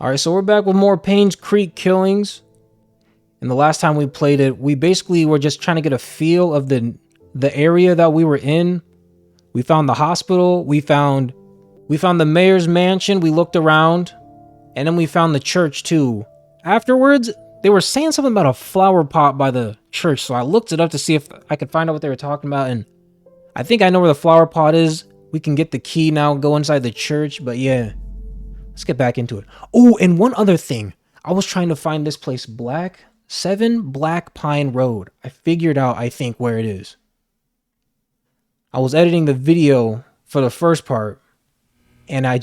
Alright, so we're back with more Payne's Creek killings. And the last time we played it, we basically were just trying to get a feel of the area that we were in. We found the hospital, we found the mayor's mansion, we looked around, and then we found the church too. Afterwards, they were saying something about a flower pot by the church, so I looked it up to see if I could find out what they were talking about, and I think I know where the flower pot is. We can get the key now, go inside the church, but yeah. Let's get back into it. Oh, and one other thing. I was trying to find this place, 7 Black Pine Road. I figured out, I think, where it is. I was editing the video for the first part, and I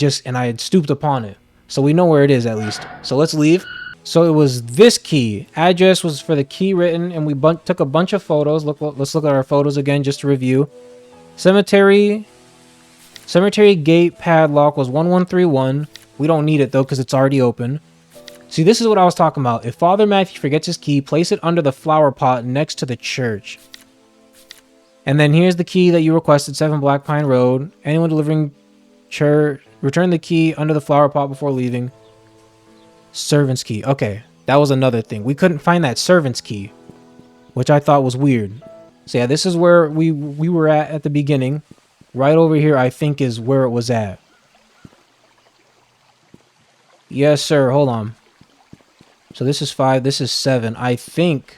had stooped upon it. So we know where it is at least. So let's leave. So it was this key. Address was for the key written, and we took a bunch of photos. Let's look at our photos again just to review. Cemetery gate padlock was 1131. We don't need it though because it's already open. See, this is what I was talking about. If Father Matthew forgets his key, place it under the flower pot next to the church. And then here's the key that you requested, 7 Black Pine Road. Anyone delivering church, return the key under the flower pot before leaving. Servant's key. Okay, that was another thing. We couldn't find that servant's key, which I thought was weird. So yeah, this is where we were at the beginning. Right over here, I think, is where it was at. Yes, sir. Hold on. So this is 5. This is 7. I think.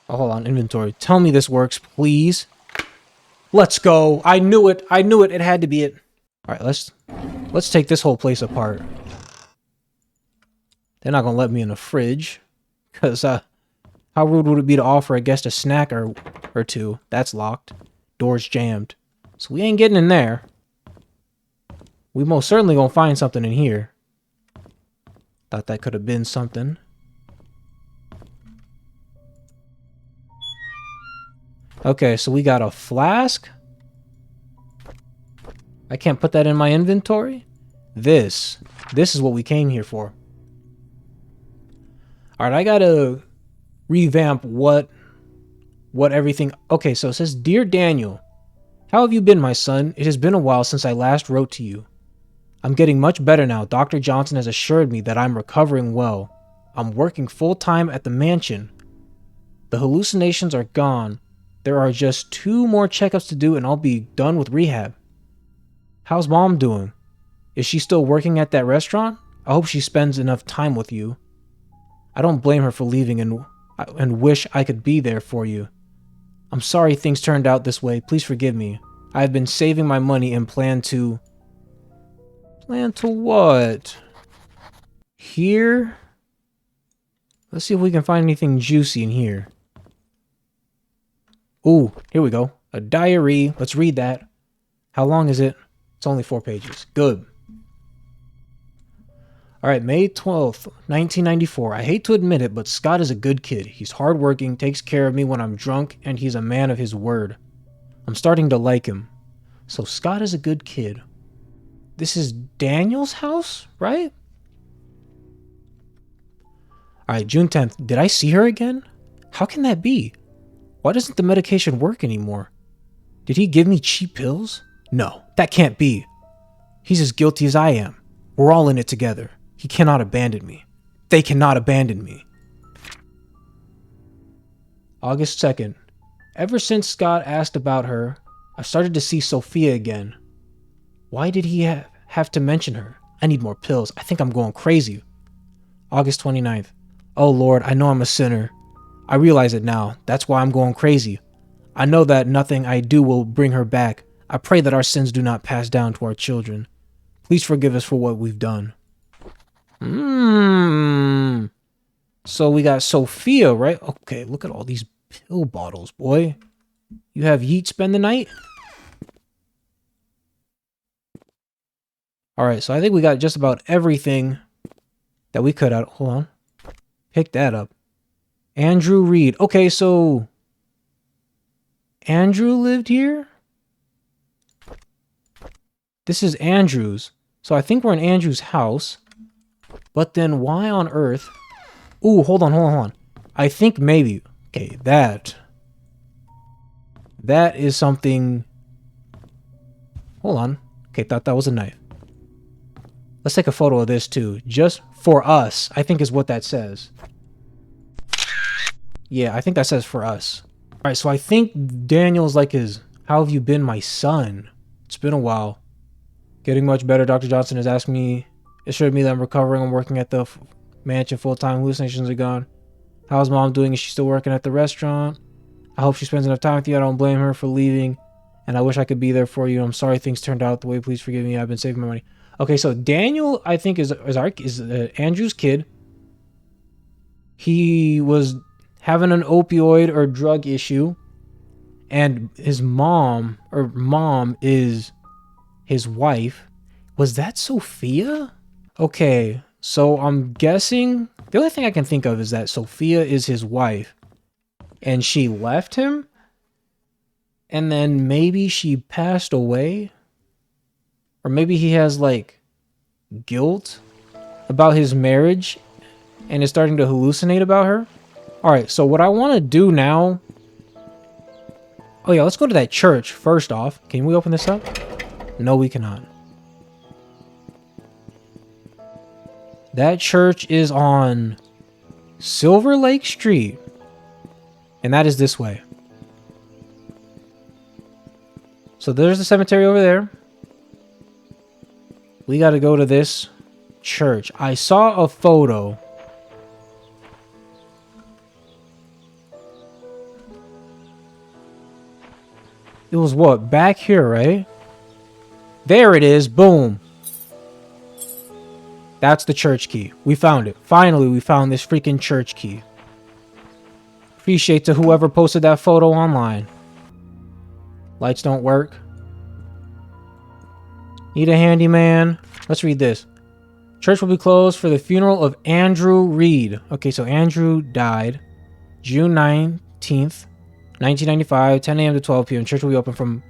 Oh, hold on. Inventory. Tell me this works, please. Let's go. I knew it. I knew it. It had to be it. All right, let's take this whole place apart. They're not gonna let me in the fridge, cause how rude would it be to offer a guest a snack or two? That's locked. Door's jammed. So we ain't getting in there. We most certainly gonna find something in here. Thought that could have been something. Okay, so we got a flask. I can't put that in my inventory. This is what we came here for. Alright, I gotta revamp what everything... Okay, so it says, Dear Daniel, how have you been, my son? It has been a while since I last wrote to you. I'm getting much better now. Dr. Johnson has assured me that I'm recovering well. I'm working full-time at the mansion. The hallucinations are gone. There are just 2 more checkups to do and I'll be done with rehab. How's Mom doing? Is she still working at that restaurant? I hope she spends enough time with you. I don't blame her for leaving and wish I could be there for you. I'm sorry things turned out this way. Please forgive me. I have been saving my money and plan to... Plan to what? Here? Let's see if we can find anything juicy in here. Ooh, here we go. A diary. Let's read that. How long is it? It's only 4 pages. Good. Alright, May 12th, 1994. I hate to admit it, but Scott is a good kid. He's hardworking, takes care of me when I'm drunk, and he's a man of his word. I'm starting to like him. So Scott is a good kid. This is Daniel's house, right? Alright, June 10th. Did I see her again? How can that be? Why doesn't the medication work anymore? Did he give me cheap pills? No, that can't be. He's as guilty as I am. We're all in it together. He cannot abandon me. They cannot abandon me. August 2nd. Ever since Scott asked about her, I've started to see Sophia again. Why did he have to mention her? I need more pills. I think I'm going crazy. August 29th. Oh Lord, I know I'm a sinner. I realize it now. That's why I'm going crazy. I know that nothing I do will bring her back. I pray that our sins do not pass down to our children. Please forgive us for what we've done. So we got Sophia, right? Okay, look at all these pill bottles, boy. You have Yeet spend the night? Alright, so I think we got just about everything that we could out. Hold on. Pick that up. Andrew Reed. Okay, so Andrew lived here? This is Andrew's. So I think we're in Andrew's house. But then why on earth... Ooh, hold on. I think maybe... Okay, that is something Hold on. Okay, thought that was a knife. Let's take a photo of this too. Just for us, I think is what that says. Yeah, I think that says for us. All right, so I think Daniel's like his, how have you been, my son? It's been a while. Getting much better. Dr. Johnson has asked me, assured me that I'm recovering. I'm working at the mansion full-time. Hallucinations are gone. How's mom doing? Is she still working at the restaurant? I hope she spends enough time with you. I don't blame her for leaving. And I wish I could be there for you. I'm sorry things turned out the way. Please forgive me. I've been saving my money. Okay, so Daniel, I think, is Andrew's kid. He was having an opioid or drug issue. And his mom is his wife. Was that Sophia? Okay, so I'm guessing the only thing I can think of is that Sophia is his wife and she left him and then maybe she passed away, or maybe he has like guilt about his marriage and is starting to hallucinate about her. All right, so what I want to do now, oh yeah, let's go to that church first off. Can we open this up? No, we cannot. That church is on Silver Lake Street, and that is this way. So there's the cemetery over there. We got to go to this church. I saw a photo. It was what? Back here, right? There it is. Boom. That's the church key. We found it. Finally, we found this freaking church key. Appreciate to whoever posted that photo online. Lights don't work. Need a handyman. Let's read this. Church will be closed for the funeral of Andrew Reed. Okay, so Andrew died June 19th, 1995, 10 a.m. to 12 p.m. Church will be open from...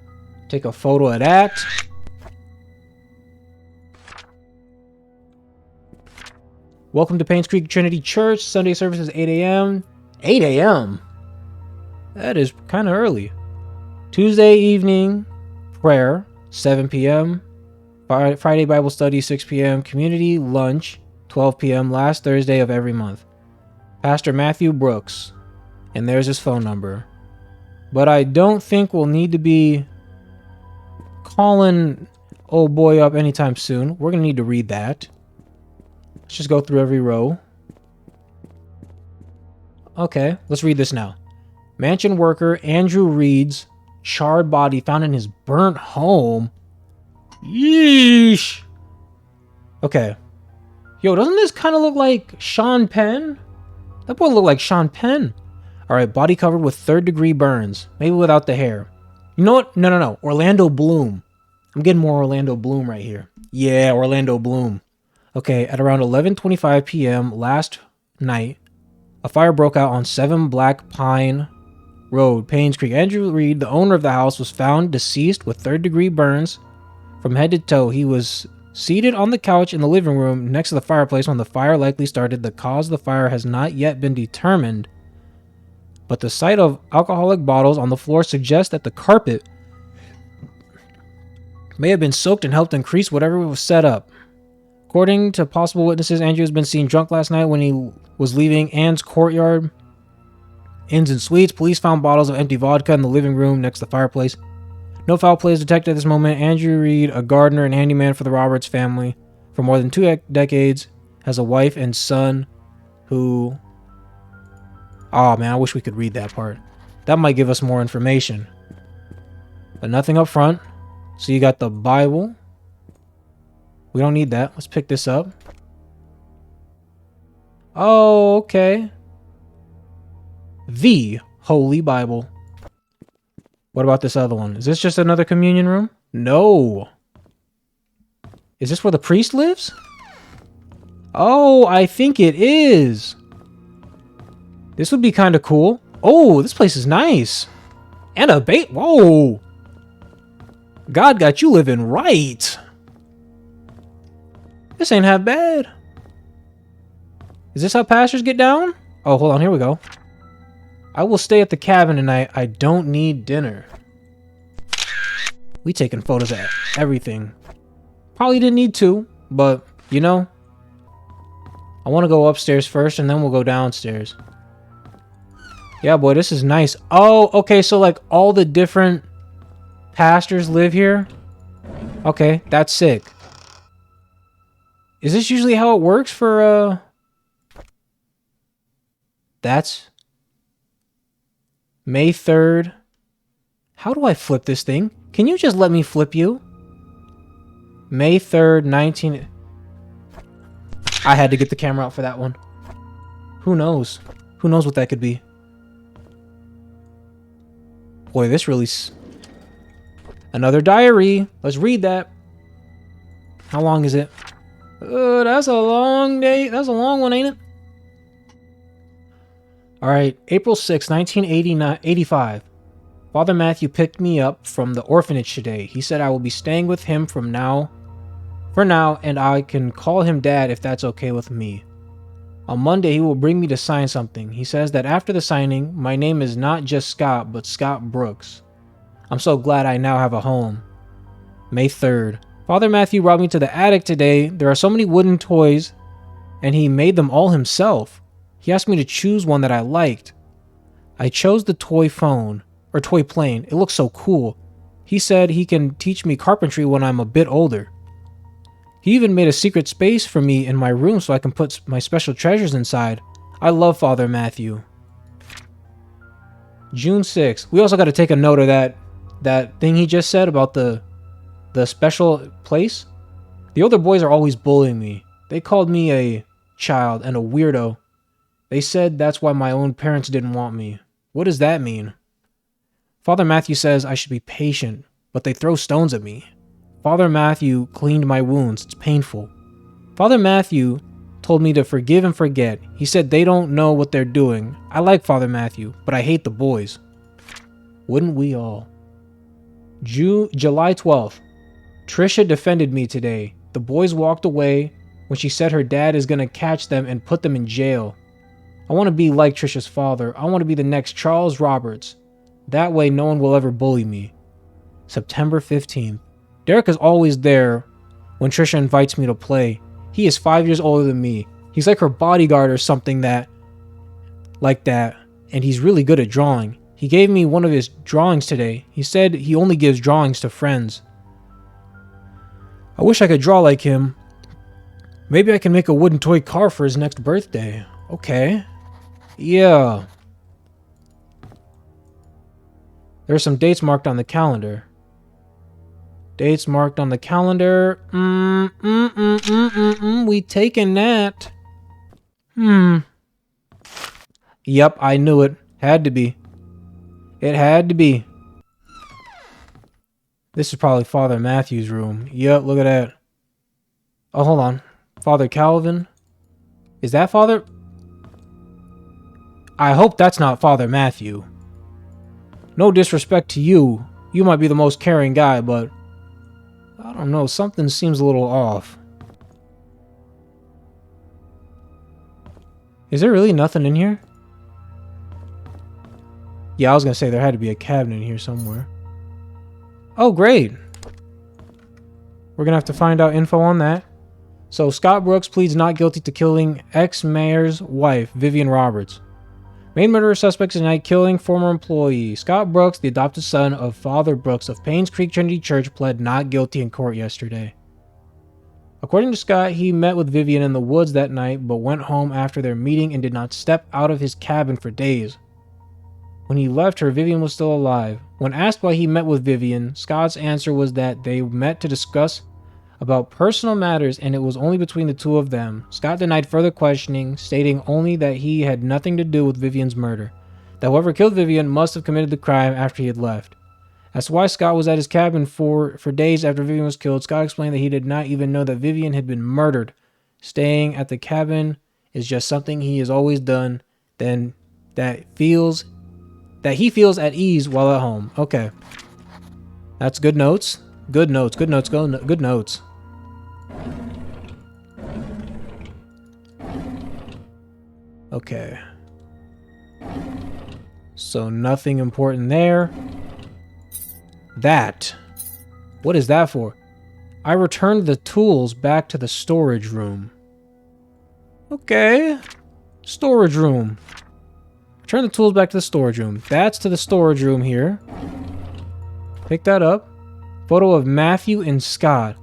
Take a photo of that. Welcome to Paynes Creek Trinity Church. Sunday service is 8 a.m. 8 a.m.? That is kind of early. Tuesday evening prayer, 7 p.m. Friday Bible study, 6 p.m. Community lunch, 12 p.m. Last Thursday of every month. Pastor Matthew Brooks. And there's his phone number. But I don't think we'll need to be calling old boy up anytime soon. We're going to need to read that. Let's just go through every row. Okay, let's read this now. Mansion worker Andrew Reed's charred body found in his burnt home. Yeesh. Okay. Yo, doesn't this kind of look like Sean Penn? That boy look like Sean Penn. Alright, body covered with third-degree burns. Maybe without the hair. You know what? No. Orlando Bloom. I'm getting more Orlando Bloom right here. Yeah, Orlando Bloom. Okay, at around 11:25 p.m. last night, a fire broke out on 7 Black Pine Road, Paynes Creek. Andrew Reed, the owner of the house, was found deceased with third-degree burns from head to toe. He was seated on the couch in the living room next to the fireplace when the fire likely started. The cause of the fire has not yet been determined, but the sight of alcoholic bottles on the floor suggests that the carpet may have been soaked and helped increase whatever was set up. According to possible witnesses, Andrew has been seen drunk last night when he was leaving Ann's courtyard. Inns and Suites. Police found bottles of empty vodka in the living room next to the fireplace. No foul play is detected at this moment. Andrew Reed, a gardener and handyman for the Roberts family for more than 2 decades, has a wife and son who... Oh man, I wish we could read that part. That might give us more information. But nothing up front. So you got the Bible. We don't need that. Let's pick this up. Oh, okay. The Holy Bible. What about this other one? Is this just another communion room? No. Is this where the priest lives? Oh, I think it is. This would be kind of cool. Oh, this place is nice. And a bait. Whoa. God got you living right. This ain't half bad. Is this how pastors get down? Oh, hold on. Here we go. I will stay at the cabin tonight. I don't need dinner. We taking photos of everything. Probably didn't need to, but you know, I want to go upstairs first and then we'll go downstairs. Yeah, boy, this is nice. Oh, okay, so like all the different pastors live here. Okay, that's sick. Is this usually how it works for that's May 3rd. How do I flip this thing? Can you just let me flip you? May 3rd, 19... I had to get the camera out for that one. Who knows? Who knows what that could be? Boy, this really... Another diary. Let's read that. How long is it? That's a long day. That's a long one, ain't it? Alright, April 6, 1985. Father Matthew picked me up from the orphanage today. He said I will be staying with him for now, and I can call him Dad if that's okay with me. On Monday, he will bring me to sign something. He says that after the signing, my name is not just Scott, but Scott Brooks. I'm so glad I now have a home. May 3rd. Father Matthew brought me to the attic today. There are so many wooden toys, and he made them all himself. He asked me to choose one that I liked. I chose the toy phone, or toy plane. It looks so cool. He said he can teach me carpentry when I'm a bit older. He even made a secret space for me in my room so I can put my special treasures inside. I love Father Matthew. June 6th. We also got to take a note of that thing he just said about the special place. The older boys are always bullying me. They called me a child and a weirdo. They said that's why my own parents didn't want me. What does that mean? Father Matthew says I should be patient, but they throw stones at me. Father Matthew cleaned my wounds. It's painful. Father Matthew told me to forgive and forget. He said they don't know what they're doing. I like Father Matthew, but I hate the boys. Wouldn't we all? July 12th. Trisha defended me today. The boys walked away when she said her dad is going to catch them and put them in jail. I want to be like Trisha's father. I want to be the next Charles Roberts. That way no one will ever bully me. September 15th. Derek is always there when Trisha invites me to play. He is 5 years older than me. He's like her bodyguard or something like that, and he's really good at drawing. He gave me one of his drawings today. He said he only gives drawings to friends. I wish I could draw like him. Maybe I can make a wooden toy car for his next birthday. Okay. Yeah. There are some dates marked on the calendar. Dates marked on the calendar. We taking that. Yep, I knew it. Had to be. It had to be. This is probably Father Matthew's room. Yep, look at that. Oh, hold on. Father Calvin. Is that Father? I hope that's not Father Matthew. No disrespect to you. You might be the most caring guy, but I don't know. Something seems a little off. Is there really nothing in here? Yeah, I was going to say there had to be a cabinet in here somewhere. Oh, great. We're going to have to find out info on that. So, Scott Brooks pleads not guilty to killing ex-mayor's wife, Vivian Roberts. Main murderer suspects tonight killing former employee. Scott Brooks, the adopted son of Father Brooks of Paynes Creek Trinity Church, pled not guilty in court yesterday. According to Scott, he met with Vivian in the woods that night, but went home after their meeting and did not step out of his cabin for days. When he left her, Vivian was still alive. When asked why he met with Vivian, Scott's answer was that they met to discuss about personal matters and it was only between the two of them. Scott denied further questioning, stating only that he had nothing to do with Vivian's murder. That whoever killed Vivian must have committed the crime after he had left. As to why Scott was at his cabin for days after Vivian was killed, Scott explained that he did not even know that Vivian had been murdered. Staying at the cabin is just something he has always done, then that he feels at ease while at home. Okay. That's good notes. Good notes. Good notes. Good notes. Okay. So nothing important there. That What is that for? I returned the tools back to the storage room. Okay. Storage room. Return the tools back to the storage room. That's to the storage room here. Pick that up. Photo of Matthew and Scott.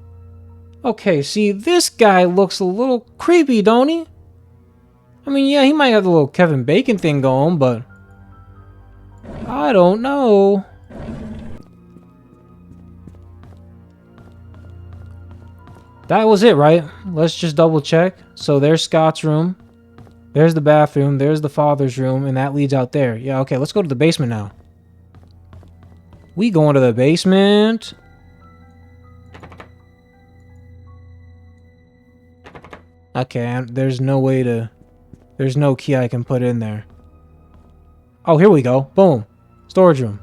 Okay, see, this guy looks a little creepy, don't he? I mean, yeah, he might have the little Kevin Bacon thing going, but I don't know. That was it, right? Let's just double check. So there's Scott's room. There's the bathroom. There's the father's room, and that leads out there. Yeah, okay, let's go to the basement now. We going to the basement. Okay, there's no way to... There's no key I can put in there. Oh, here we go. Boom. Storage room.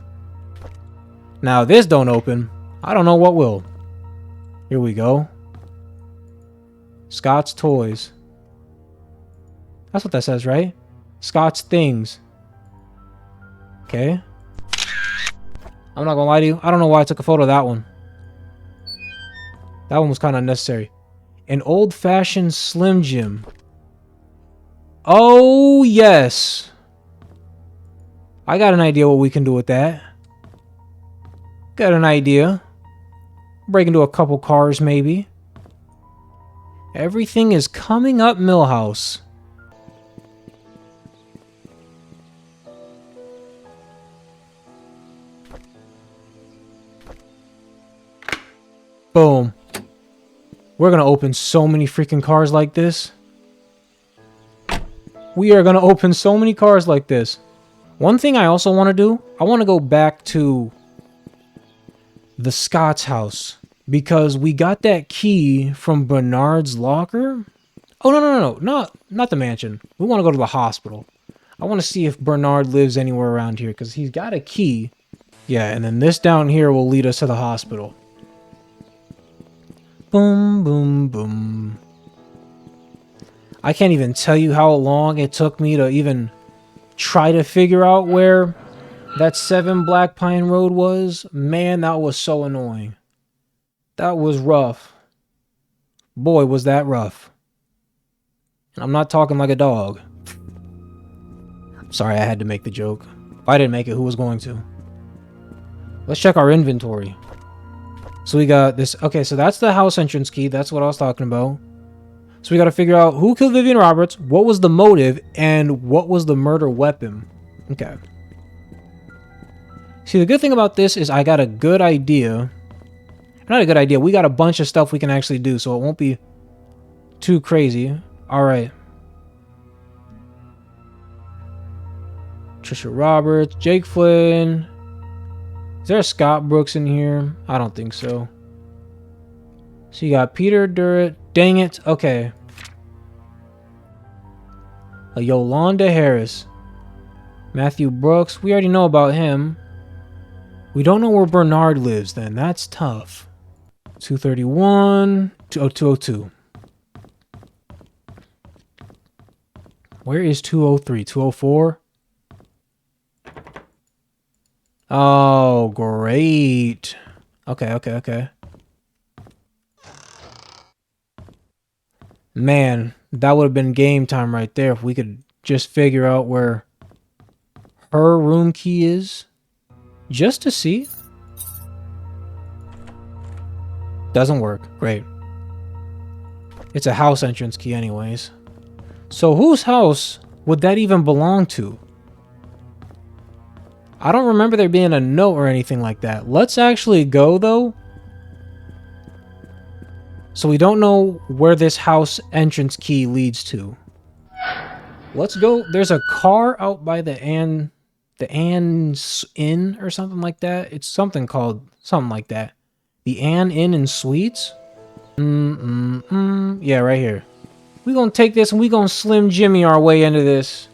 Now, this don't open. I don't know what will. Here we go. Scott's toys. That's what that says, right? Scott's things. Okay. I'm not gonna lie to you. I don't know why I took a photo of that one. That one was kind of unnecessary. An old-fashioned Slim Jim. Oh, yes. I got an idea what we can do with that. Got an idea. Break into a couple cars, maybe. Everything is coming up, Millhouse. Boom. We're gonna open so many freaking cars like this. We are gonna open so many cars like this. One thing I also want to do, I want to go back to the Scott's house. Because we got that key from Bernard's locker. Oh, no. Not the mansion. We want to go to the hospital. I want to see if Bernard lives anywhere around here. Because he's got a key. Yeah, and then this down here will lead us to the hospital. Boom, boom, boom. I can't even tell you how long it took me to even try to figure out where that 7 Black Pine Road was. Man, that was so annoying. That was rough. Boy, was that rough. And I'm not talking like a dog. Sorry, I had to make the joke. If I didn't make it, who was going to? Let's check our inventory. So we got this. Okay, so that's the house entrance key. That's what I was talking about. So we got to figure out who killed Vivian Roberts, what was the motive, and what was the murder weapon. Okay. See, the good thing about this is I got a good idea. Not a good idea. We got a bunch of stuff we can actually do, so it won't be too crazy. All right. Trisha Roberts, Jake Flynn. Is there a Scott Brooks in here? I don't think so. So you got Peter Durrett. Dang it. Okay. A Yolanda Harris. Matthew Brooks. We already know about him. We don't know where Bernard lives then. That's tough. 231. 202. Where is 203? 204? Oh, great. Okay. Man, that would have been game time right there if we could just figure out where her room key is. Just to see. Doesn't work. Great. It's a house entrance key anyways. So whose house would that even belong to? I don't remember there being a note or anything like that. Let's actually go, though. So we don't know where this house entrance key leads to. Let's go. There's a car out by the Ann's Inn or something like that. It's something called something like that. The Ann Inn and Suites? Yeah, right here. We're going to take this and we're going to Slim Jimmy our way into this.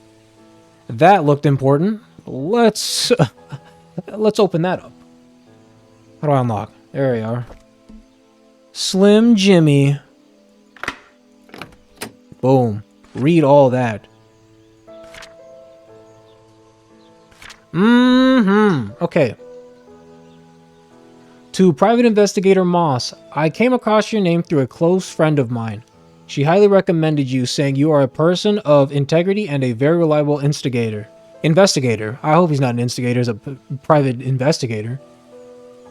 That looked important. Let's open that up. How do I unlock? There we are. Slim Jimmy. Boom. Read all that. Okay. To Private Investigator Moss, I came across your name through a close friend of mine. She highly recommended you, saying you are a person of integrity and a very reliable investigator. I hope he's not an instigator, he's a private investigator.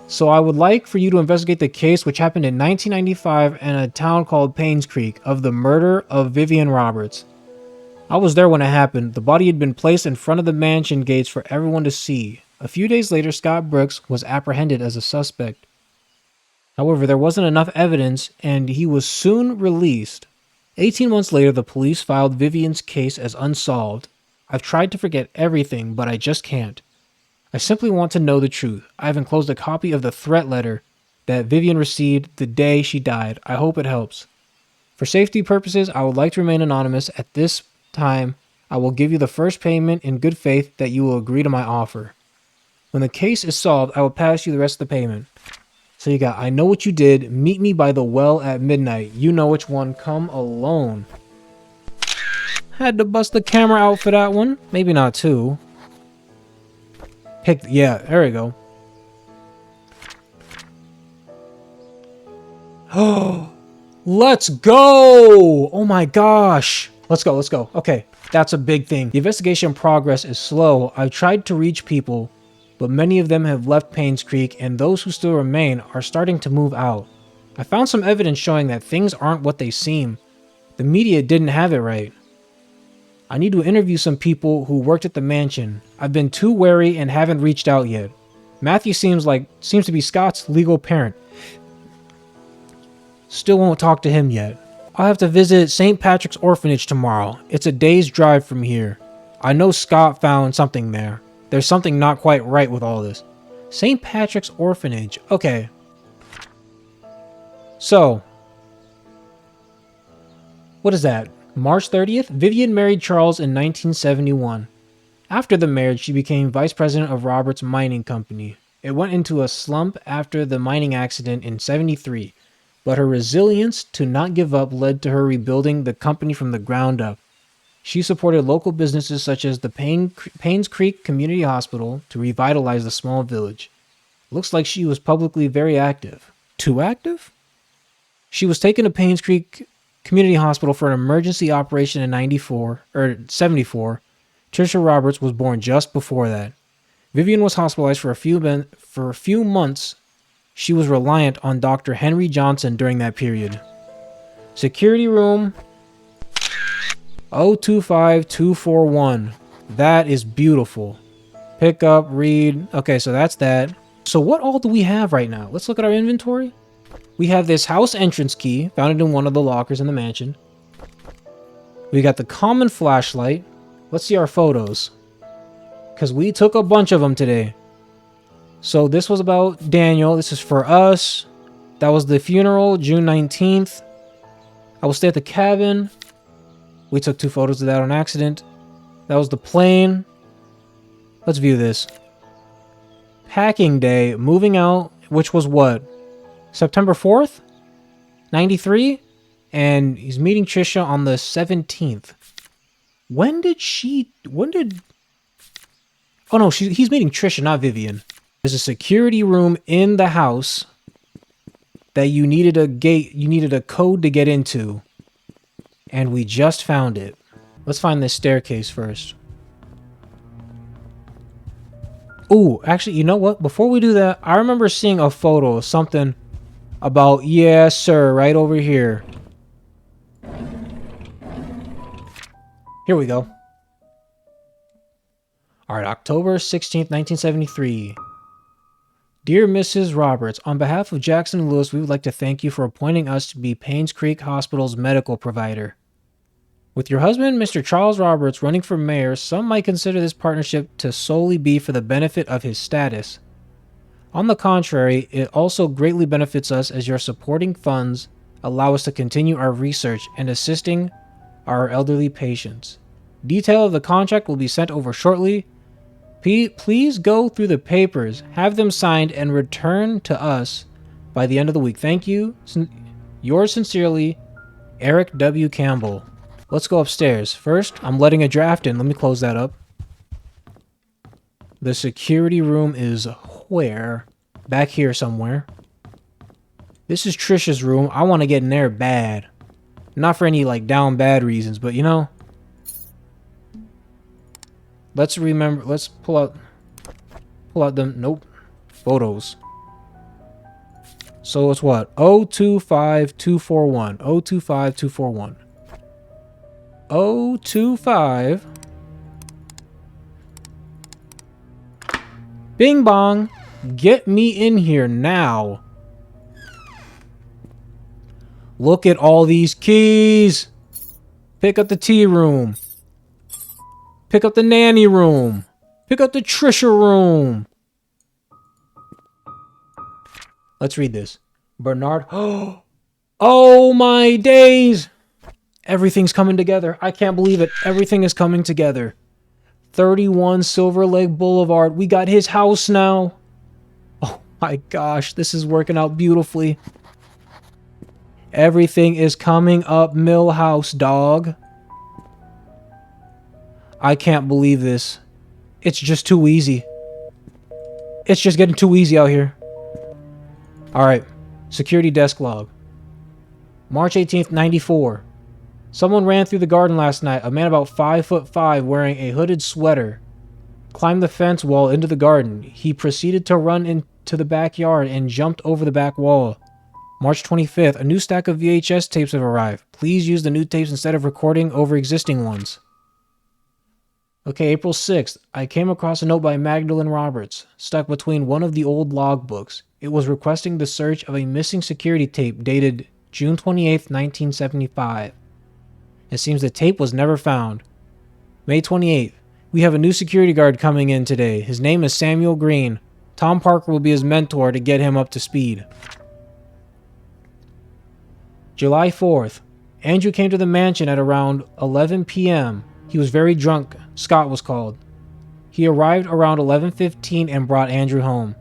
So I would like for you to investigate the case which happened in 1995 in a town called Paynes Creek of the murder of Vivian Roberts. I was there when it happened. The body had been placed in front of the mansion gates for everyone to see. A few days later, Scott Brooks was apprehended as a suspect. However, there wasn't enough evidence, and he was soon released. 18 months later, the police filed Vivian's case as unsolved. I've tried to forget everything, but I just can't. I simply want to know the truth. I have enclosed a copy of the threat letter that Vivian received the day she died. I hope it helps. For safety purposes, I would like to remain anonymous. At this time, I will give you the first payment in good faith that you will agree to my offer. When the case is solved, I will pass you the rest of the payment. So you got, I know what you did. Meet me by the well at midnight. You know which one. Come alone. Had to bust the camera out for that one. Maybe not two. Yeah, there we go. Oh, let's go! Oh my gosh. Let's go. Okay, that's a big thing. The investigation progress is slow. I've tried to reach people, but many of them have left Paynes Creek, and those who still remain are starting to move out. I found some evidence showing that things aren't what they seem. The media didn't have it right. I need to interview some people who worked at the mansion. I've been too wary and haven't reached out yet. Matthew seems to be Scott's legal parent. Still won't talk to him yet. I'll have to visit St. Patrick's Orphanage tomorrow. It's a day's drive from here. I know Scott found something there. There's something not quite right with all this. St. Patrick's Orphanage. Okay. So, what is that? March 30th? Vivian married Charles in 1971. After the marriage, she became vice president of Roberts Mining Company. It went into a slump after the mining accident in 73, but her resilience to not give up led to her rebuilding the company from the ground up. She supported local businesses such as the Paynes Creek Community Hospital to revitalize the small village. Looks like she was publicly very active. Too active? She was taken to Paynes Creek Community Hospital for an emergency operation in 74. Trisha Roberts was born just before that. Vivian was hospitalized for a few months. She was reliant on Dr. Henry Johnson during that period. Security room 025241. That is beautiful. Pick up, read. Okay, so that's that. So what all do we have right now? Let's look at our inventory. We have this house entrance key, found in one of the lockers in the mansion. We got the common flashlight. Let's see our photos, because we took a bunch of them today. So this was about Daniel. This is for us. That was the funeral, June 19th. I will stay at the cabin. We took 2 photos of that on accident. That was the plane. Let's view this. Packing day, moving out, which was what? September 4th? 93? And he's meeting Trisha on the 17th. Oh no, he's meeting Trisha, not Vivian. There's a security room in the house that you needed a code to get into. And we just found it. Let's find this staircase first. Ooh, actually, you know what? Before we do that, I remember seeing a photo of something about, yes, sir, right over here. Here we go. All right, October 16th, 1973. Dear Mrs. Roberts, on behalf of Jackson and Lewis, we would like to thank you for appointing us to be Paynes Creek Hospital's medical provider. With your husband, Mr. Charles Roberts, running for mayor, some might consider this partnership to solely be for the benefit of his status. On the contrary, it also greatly benefits us as your supporting funds allow us to continue our research and assisting our elderly patients. Detail of the contract will be sent over shortly. Please go through the papers, have them signed, and return to us by the end of the week. Thank you. Yours sincerely, Eric W. Campbell. Let's go upstairs. First, I'm letting a draft in. Let me close that up. The security room is where? Back here somewhere. This is Trisha's room. I want to get in there bad. Not for any, like, down bad reasons, but, you know. Let's remember. Let's pull out them. Nope. Photos. So it's what? 025241. 025241. 025. Bing bong. Get me in here now. Look at all these keys. Pick up the tea room. Pick up the nanny room. Pick up the Trisha room. Let's read this. Bernard. Oh my days. Everything's coming together. I can't believe it. Everything is coming together. 31 Silver Lake Boulevard. We got his house now. Oh my gosh. This is working out beautifully. Everything is coming up Millhouse, dog. I can't believe this. It's just too easy. It's just getting too easy out here. Alright. Security desk log. March 18th, 94. Someone ran through the garden last night. A man about 5'5" wearing a hooded sweater climbed the fence wall into the garden. He proceeded to run into the backyard and jumped over the back wall. March 25th. A new stack of VHS tapes have arrived. Please use the new tapes instead of recording over existing ones. Okay, April 6th. I came across a note by Magdalene Roberts, stuck between one of the old logbooks. It was requesting the search of a missing security tape dated June 28th, 1975. It seems the tape was never found. May 28th. We have a new security guard coming in today. His name is Samuel Green. Tom Parker will be his mentor to get him up to speed. July 4th. Andrew came to the mansion at around 11 p.m. He was very drunk. Scott was called. He arrived around 11:15 and brought Andrew home.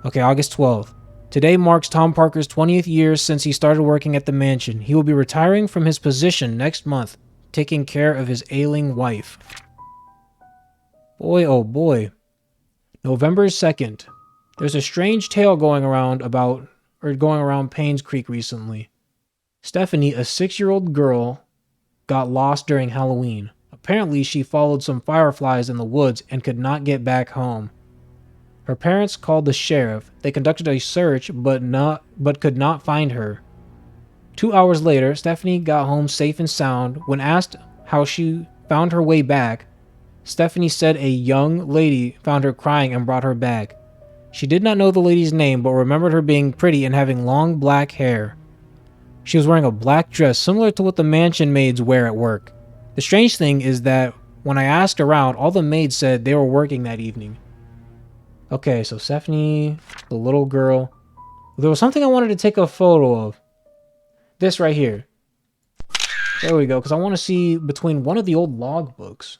Okay, August 12th. Today marks Tom Parker's 20th year since he started working at the mansion. He will be retiring from his position next month, taking care of his ailing wife. Boy, oh boy. November 2nd. There's a strange tale going around Paynes Creek recently. Stephanie, a 6-year-old girl, got lost during Halloween. Apparently, she followed some fireflies in the woods and could not get back home. Her parents called the sheriff. They conducted a search but could not find her. 2 hours later, Stephanie got home safe and sound. When asked how she found her way back, Stephanie said a young lady found her crying and brought her back. She did not know the lady's name but remembered her being pretty and having long black hair. She was wearing a black dress similar to what the mansion maids wear at work. The strange thing is that when I asked around, all the maids said they were working that evening. Okay, so Stephanie, the little girl. There was something I wanted to take a photo of. This right here. There we go, because I want to see between one of the old logbooks.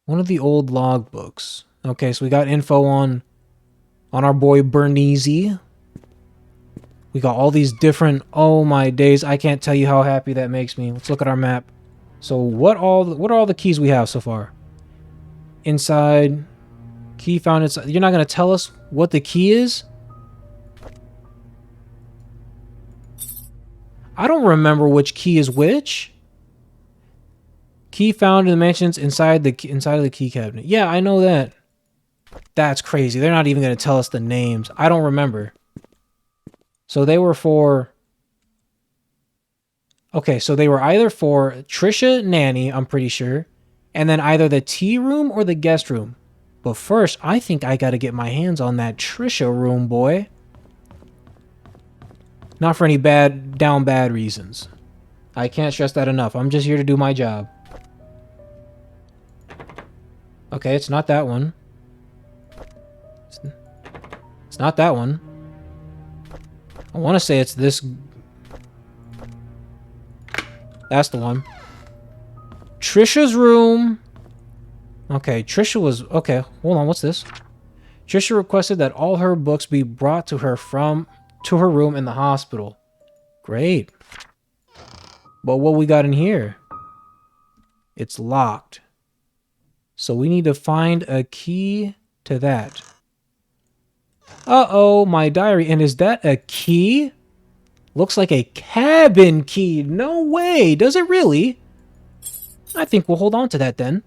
One of the old logbooks. Okay, so we got info on our boy Bernizi. We got all these different, oh my days, I can't tell you how happy that makes me. Let's look at our map. So what are all the keys we have so far? Inside, key found inside. You're not going to tell us what the key is? I don't remember which key is which. Key found in the mansions inside of the key cabinet. Yeah, I know that. That's crazy. They're not even going to tell us the names. I don't remember. So they were for... Okay, so they were either for Trisha Nanny, I'm pretty sure, and then either the tea room or the guest room. But first, I think I got to get my hands on that Trisha room, boy. Not for any bad reasons. I can't stress that enough. I'm just here to do my job. Okay, it's not that one. It's not that one. I want to say it's this. That's the one. Trisha's room. Okay, Trisha was... Okay, hold on, what's this? Trisha requested that all her books be brought to her to her room in the hospital. Great. But what we got in here? It's locked. So we need to find a key to that. Uh-oh, my diary. And is that a key? Looks like a cabin key. No way. Does it really? I think we'll hold on to that then.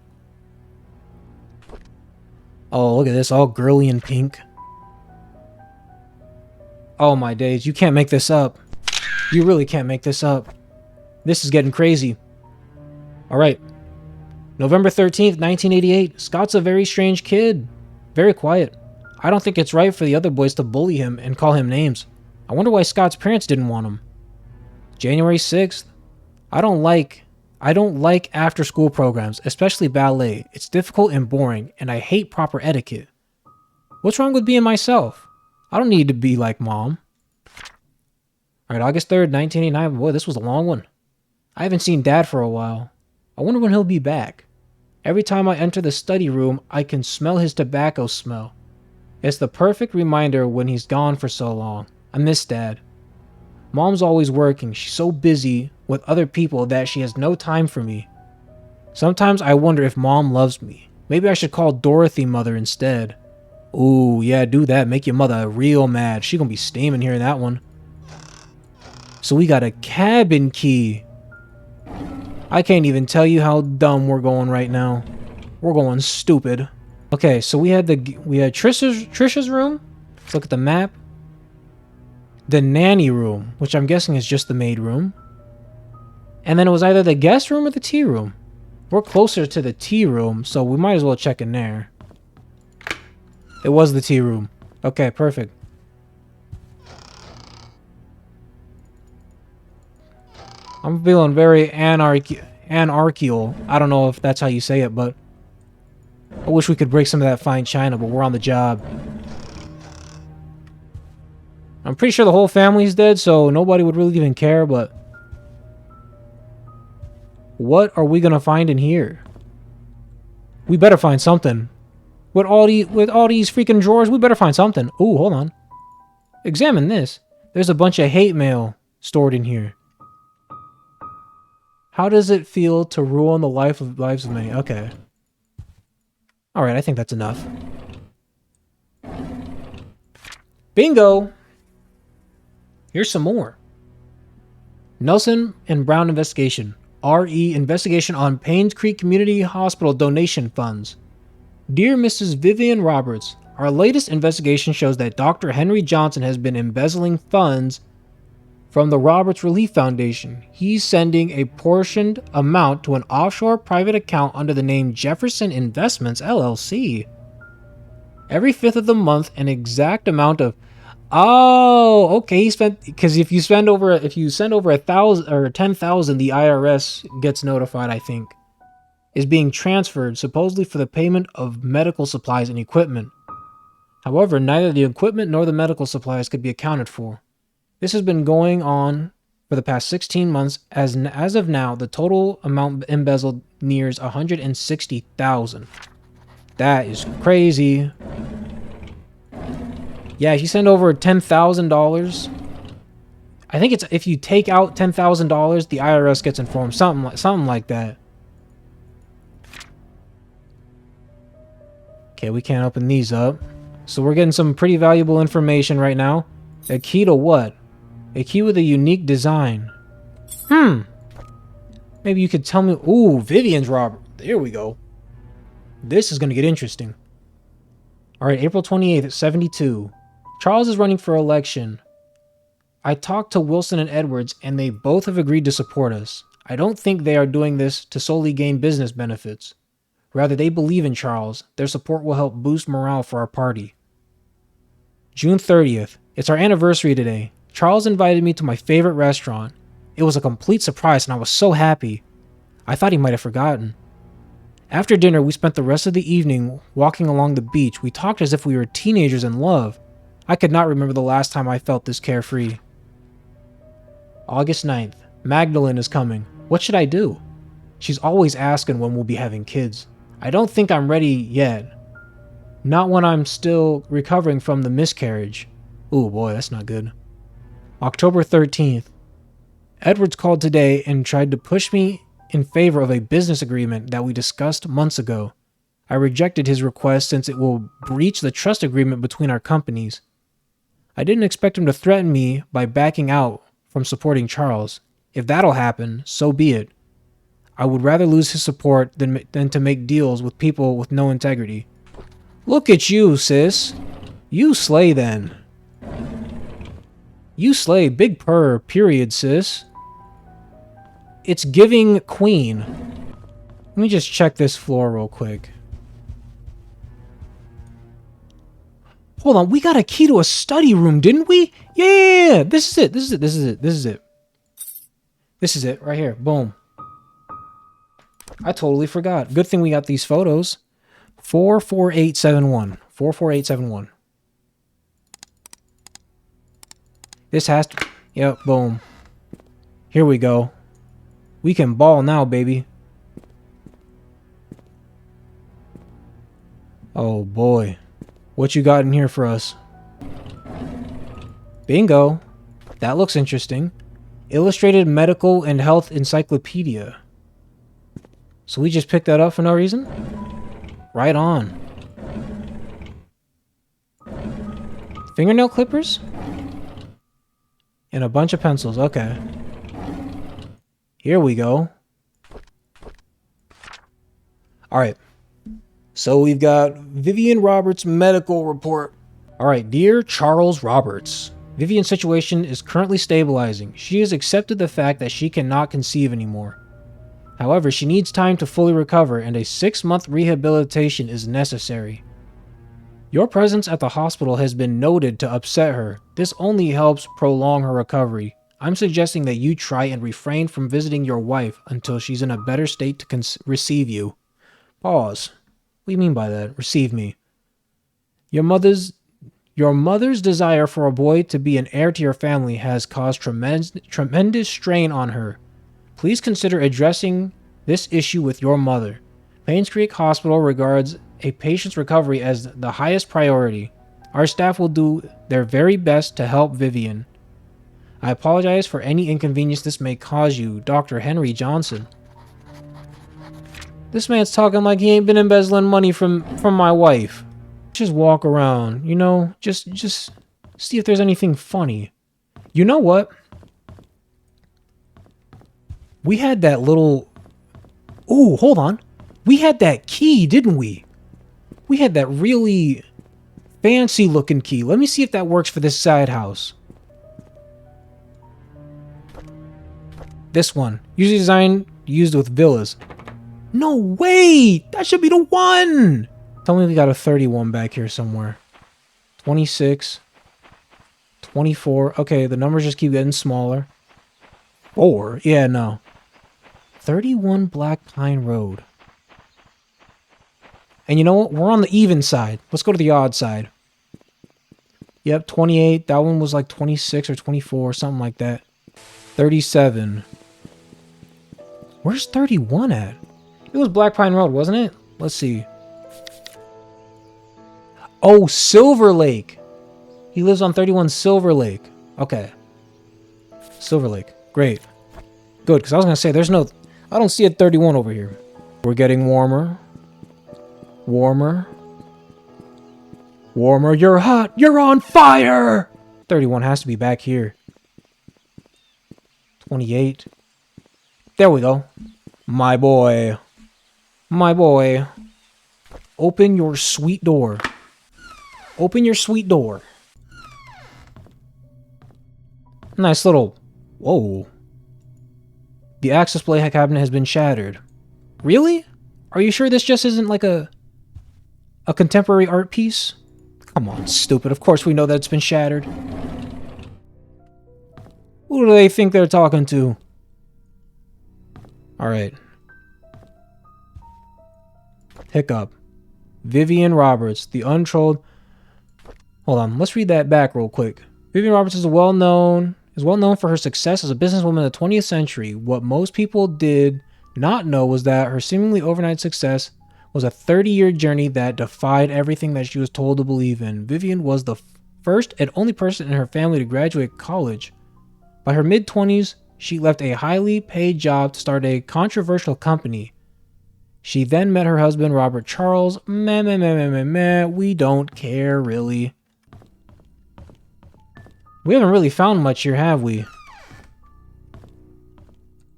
Oh, look at this. All girly and pink. Oh my days. You can't make this up. You really can't make this up. This is getting crazy. Alright. November 13th, 1988. Scott's a very strange kid. Very quiet. I don't think it's right for the other boys to bully him and call him names. I wonder why Scott's parents didn't want him. January 6th. I don't like after school programs, especially ballet. It's difficult and boring, and I hate proper etiquette. What's wrong with being myself? I don't need to be like mom. Alright, August 3rd, 1989. Boy, this was a long one. I haven't seen Dad for a while. I wonder when he'll be back. Every time I enter the study room, I can smell his tobacco smell. It's the perfect reminder when he's gone for so long. I miss Dad. Mom's always working. She's so busy with other people that she has no time for me. Sometimes I wonder if Mom loves me. Maybe I should call Dorothy Mother instead. Ooh, yeah, do that. Make your mother real mad. She gonna be steaming hearing that one. So we got a cabin key. I can't even tell you how dumb we're going right now. We're going stupid. Okay, so we had Trisha's room. Let's look at the map. The nanny room, which I'm guessing is just the maid room. And then it was either the guest room or the tea room. We're closer to the tea room, so we might as well check in there. It was the tea room. Okay, perfect. I'm feeling very anarchical. I don't know if that's how you say it, but I wish we could break some of that fine china, but we're on the job. I'm pretty sure the whole family's dead, so nobody would really even care, but what are we gonna find in here? We better find something. With all these freaking drawers, we better find something. Ooh, hold on. Examine this. There's a bunch of hate mail stored in here. How does it feel to ruin the lives of many? Okay. Alright, I think that's enough. Bingo! Here's some more. Nelson and Brown investigation. RE investigation on Paynes Creek Community Hospital donation funds. Dear Mrs. Vivian Roberts, our latest investigation shows that Dr. Henry Johnson has been embezzling funds from the Roberts Relief Foundation. He's sending a portioned amount to an offshore private account under the name Jefferson Investments, LLC. Every 5th of the month, an exact amount of... Oh, okay. He spent, because if you send over 1,000 or 10,000, the IRS gets notified, I think, is being transferred supposedly for the payment of medical supplies and equipment. However, neither the equipment nor the medical supplies could be accounted for. This has been going on for the past 16 months. As of now, the total amount embezzled nears 160,000. That is crazy. Yeah, if you send over $10,000, I think it's if you take out $10,000, the IRS gets informed. Something like that. Okay, we can't open these up. So we're getting some pretty valuable information right now. A key to what? A key with a unique design. Maybe you could tell me... Ooh, Vivian's Robert. There we go. This is going to get interesting. Alright, April 28th at 72. Charles is running for election. I talked to Wilson and Edwards, and they both have agreed to support us. I don't think they are doing this to solely gain business benefits. Rather, they believe in Charles. Their support will help boost morale for our party. June 30th. It's our anniversary today. Charles invited me to my favorite restaurant. It was a complete surprise, and I was so happy. I thought he might have forgotten. After dinner, we spent the rest of the evening walking along the beach. We talked as if we were teenagers in love. I could not remember the last time I felt this carefree. August 9th. Magdalene is coming. What should I do? She's always asking when we'll be having kids. I don't think I'm ready yet. Not when I'm still recovering from the miscarriage. Ooh boy, that's not good. October 13th. Edwards called today and tried to push me in favor of a business agreement that we discussed months ago. I rejected his request since it will breach the trust agreement between our companies. I didn't expect him to threaten me by backing out from supporting Charles. If that'll happen, so be it. I would rather lose his support than to make deals with people with no integrity. Look at you, sis. You slay then. You slay. Big purr, period, sis. It's giving queen. Let me just check this floor real quick. Hold on, we got a key to a study room, didn't we? Yeah. This is it. This is it right here. Boom. I totally forgot. Good thing we got these photos. 44871. 44871. This has to... Yep, boom. Here we go. We can ball now, baby. Oh, boy. What you got in here for us? Bingo. That looks interesting. Illustrated Medical and Health Encyclopedia. So we just picked that up for no reason? Right on. Fingernail clippers? And a bunch of pencils. Okay. Here we go. Alright. So we've got Vivian Roberts' medical report. Alright, dear Charles Roberts. Vivian's situation is currently stabilizing. She has accepted the fact that she cannot conceive anymore. However, she needs time to fully recover and a 6-month rehabilitation is necessary. Your presence at the hospital has been noted to upset her. This only helps prolong her recovery. I'm suggesting that you try and refrain from visiting your wife until she's in a better state to receive you. Pause. What do you mean by that? Receive me. Your mother's desire for a boy to be an heir to your family has caused tremendous strain on her. Please consider addressing this issue with your mother. Paynes Creek Hospital regards a patient's recovery as the highest priority. Our staff will do their very best to help Vivian. I apologize for any inconvenience this may cause you, Dr. Henry Johnson. This man's talking like he ain't been embezzling money from my wife. Just walk around, you know, just see if there's anything funny. You know what? We had that little... Ooh, hold on. We had that key, didn't we? We had that really fancy looking key. Let me see if that works for this side house. This one. Usually designed, used with villas. No way! That should be the one! Tell me we got a 31 back here somewhere. 26. 24. Okay, the numbers just keep getting smaller. 4. Yeah, no. 31 Black Pine Road. And you know what? We're on the even side. Let's go to the odd side. Yep, 28. That one was like 26 or 24, something like that. 37. Where's 31 at? It was Black Pine Road, wasn't it? Let's see. Oh, Silver Lake. He lives on 31 Silver Lake. Okay. Silver Lake. Great. Good, because I was going to say, there's no... I don't see a 31 over here. We're getting warmer. Warmer. Warmer. You're hot. You're on fire. 31 has to be back here. 28. There we go. My boy. My boy. Open your sweet door. Open your sweet door. Nice little... Whoa. The access play cabinet has been shattered. Really? Are you sure this just isn't like a contemporary art piece? Come on, stupid. Of course we know that it's been shattered. Who do they think they're talking to? Alright. Hiccup. Vivian Roberts, the untrolled... Hold on, let's read that back real quick. Vivian Roberts is well known for her success as a businesswoman in the 20th century. What most people did not know was that her seemingly overnight success was a 30-year journey that defied everything that she was told to believe in. Vivian was the first and only person in her family to graduate college. By her mid-20s, she left a highly paid job to start a controversial company. She then met her husband, Robert Charles. Meh, meh, meh, meh, meh, meh. We don't care, really. We haven't really found much here, have we?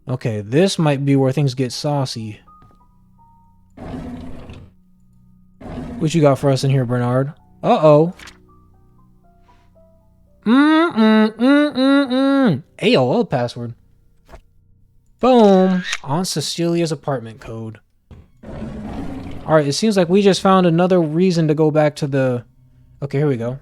Okay, this might be where things get saucy. What you got for us in here, Bernard? Uh-oh. AOL password. Boom. Aunt Cecilia's apartment code. Alright, it seems like we just found another reason to go back to the... Okay, here we go.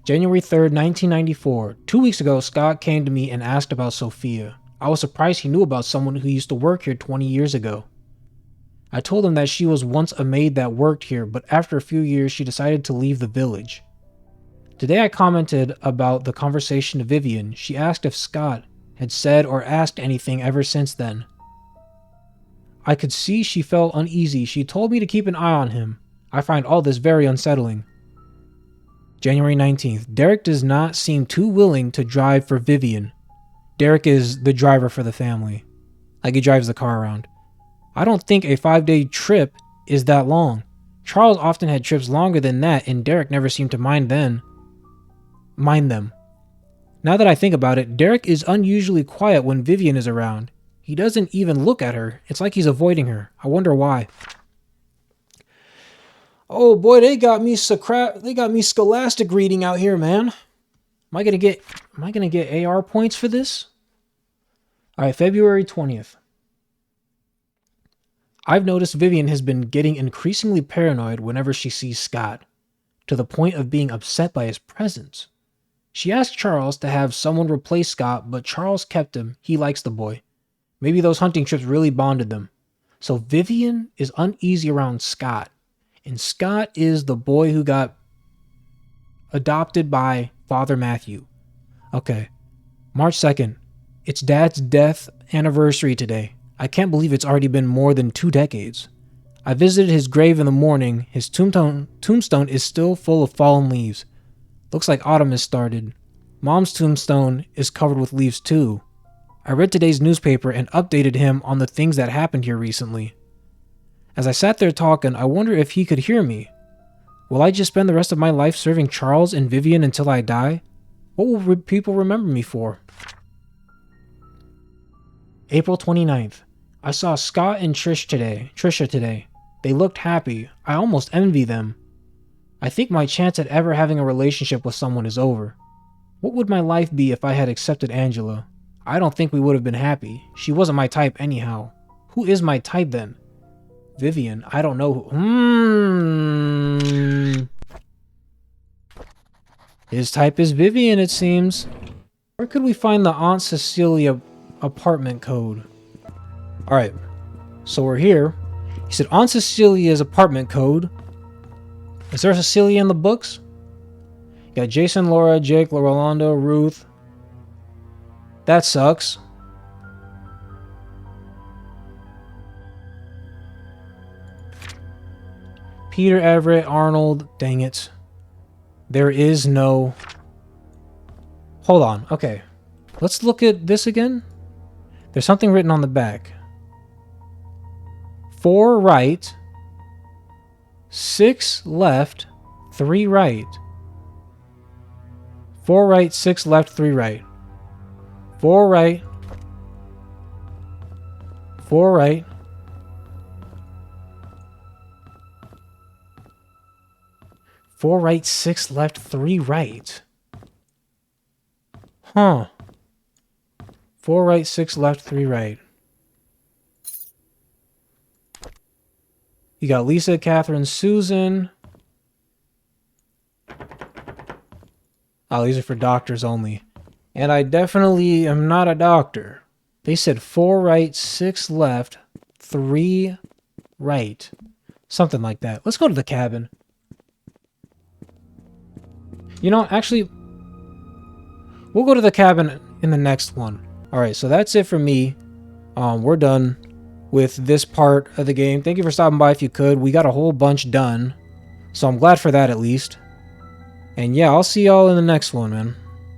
January 3rd, 1994. 2 weeks ago, Scott came to me and asked about Sophia. I was surprised he knew about someone who used to work here 20 years ago. I told him that she was once a maid that worked here, but after a few years, she decided to leave the village. Today I commented about the conversation to Vivian. She asked if Scott had said or asked anything ever since then. I could see she felt uneasy. She told me to keep an eye on him. I find all this very unsettling. January 19th. Derek does not seem too willing to drive for Vivian. Derek is the driver for the family. Like, he drives the car around. I don't think a 5-day trip is that long. Charles often had trips longer than that, and Derek never seemed to mind them. Now that I think about it, Derek is unusually quiet when Vivian is around. He doesn't even look at her. It's like he's avoiding her. I wonder why. Oh boy, they got me scholastic reading out here, man. Am I gonna get AR points for this? Alright, February 20th. I've noticed Vivian has been getting increasingly paranoid whenever she sees Scott, to the point of being upset by his presence. She asked Charles to have someone replace Scott, but Charles kept him. He likes the boy. Maybe those hunting trips really bonded them. So Vivian is uneasy around Scott. And Scott is the boy who got adopted by Father Matthew. Okay. March 2nd. It's Dad's death anniversary today. I can't believe it's already been more than 2 decades. I visited his grave in the morning. His tombstone is still full of fallen leaves. Looks like autumn has started. Mom's tombstone is covered with leaves too. I read today's newspaper and updated him on the things that happened here recently. As I sat there talking, I wonder if he could hear me. Will I just spend the rest of my life serving Charles and Vivian until I die? What will people remember me for? April 29th. I saw Scott and Trisha today. They looked happy. I almost envy them. I think my chance at ever having a relationship with someone is over. What would my life be if I had accepted Angela? I don't think we would have been happy. She wasn't my type anyhow. Who is my type then? Vivian, I don't know who. His type is Vivian, it seems. Where could we find the Aunt Cecilia apartment code? Alright, so we're here. He said Aunt Cecilia's apartment code. Is there a Cecilia in the books? You got Jason, Laura, Jake, Rolando, Ruth. That sucks. Peter, Everett, Arnold. Dang it. There is no... Hold on. Okay. Let's look at this again. There's something written on the back. 4 right, 6 left, 3 right. 4 right, 6 left, 3 right. 4 right. 4 right. 4 right, 6 left, 3 right. Huh. 4 right, 6 left, 3 right. You got Lisa, Catherine, Susan. Oh, these are for doctors only. And I definitely am not a doctor. They said 4 right, 6 left, 3 right. Something like that. Let's go to the cabin. You know, actually, we'll go to the cabin in the next one. Alright, so that's it for me. We're done with this part of the game. Thank you for stopping by if you could. We got a whole bunch done. So I'm glad for that at least. And yeah, I'll see y'all in the next one, man.